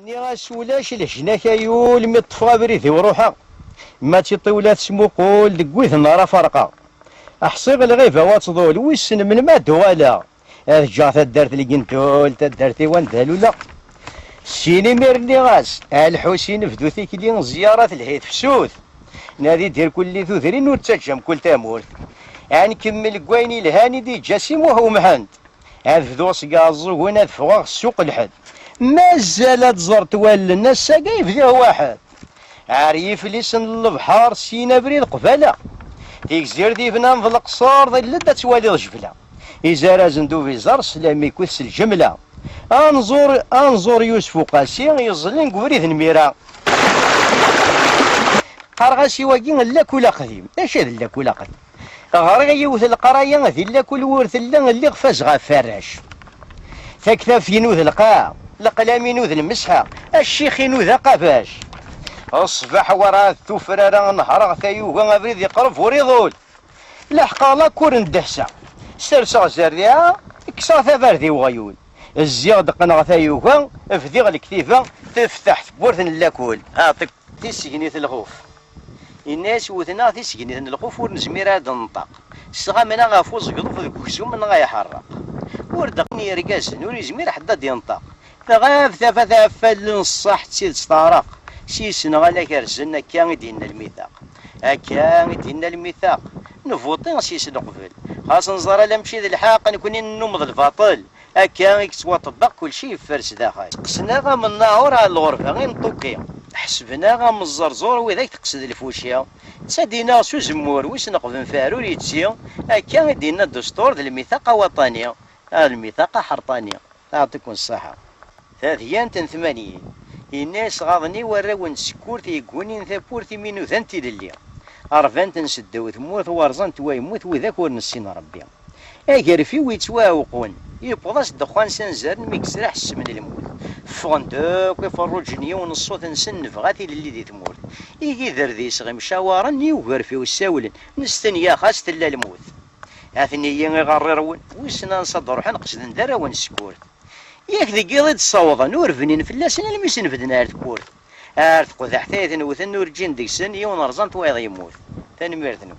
نيغاس ولاش الهجنة كايول مي طفا بريدي وروحها ما تيطيولات سموقول دقويث نارا فرقا احصيغ الغيبة واتضول ويسن من ما دوالا هذا جاثا دارت لي قنتول تدارتي وان دالولا سيني مير نيغاس الحسين فدوثيك لي زيارة الهيث فسوث نادي دير كل ثوثرين ورتجم كل تامورث يعني كمل قويني الهاني دي جاسم وهو محند هذا فدوس قازو هنا فوق السوق الحد ما زالت زرت ولا الناس ساقايف ذا واحد عاريف لسن البحر سينا بريد قبالة ديك زير دي فنان في القصار ذي اللي توالي الجبلة إذا رازن دو في زر سلامي كوث الجملة انظر يوسف قاسي يظلن قبريد الميرا قرغاسي واقين اللاكولا قديم اش هذا اللاكولا قديم غرغ يوث القرايه ذي اللاكول ورث اللي غفاز غفرش تكتف ينوذ القاع القلام ينوذ المسحه الشيخ ينوذ قفاش الصباح ورا الثفرة نهار ثايوغا بريد يقرب وريضول لحقا لا كورن دهسا سرسا زريعة كسا ثبردي وغيول الزياد قنغ ثايوغا افذيغ الكتيفة تفتح بورثن اللاكول اعطيك تسجنيت الغوف الناس وثنا تسجنيت الغوف ورنزمير هذا النطاق الصغا منا غافوز قضوف ذوك كسوم من غيحرق وردقني رقاسن وريزمير حداد ينطاق ثغاف ثفا النصاح تسيد ستارق سيسنا غالا كرزنا كان دينا الميثاق كان دينا الميثاق نفوطين سيسنا قبل خاص نزار لا مشي ذي الحاق نكون نومض الباطل كان يكسوا طبق كل شيء فرس داخل قسنا من النهار على الغرفه غير نطوكي حسبنا من الزرزور وذاك تقصد الفوشيه تسدينا سو زمور ويس نقبل فارو يتسي كان دينا الدستور ذي الميثاق وطنيه الميثاق حرطانيه يعطيكم الصحه 83 الناس غاضني وراون سكورتي يقونين ثابورتي منو ذنتي للي عرفان تنسدو ثموت ورزان توايموت وذاك ورنسين ربي اجر في ويتواوقون يبغضاش الدخان سنزر ميكسرح السمن الموت فغندوك يفرو جنيا ونصوت نسن فغاتي للي دي ثمورت يجي ذردي صغي مشاورا يوغر في وساولن نستنيا خاص تلا الموت هاثني يغررون ويسنا نصدر حنا قصد ندرا ونسكورت ياك ذي قيض تصوضا نور فنين فلاسنا لم يسنفدنا ارتكورت ارتقو ذا حتايث نوثن نور جين ديكسن يون رزان توايض يموت ثاني ميرثنو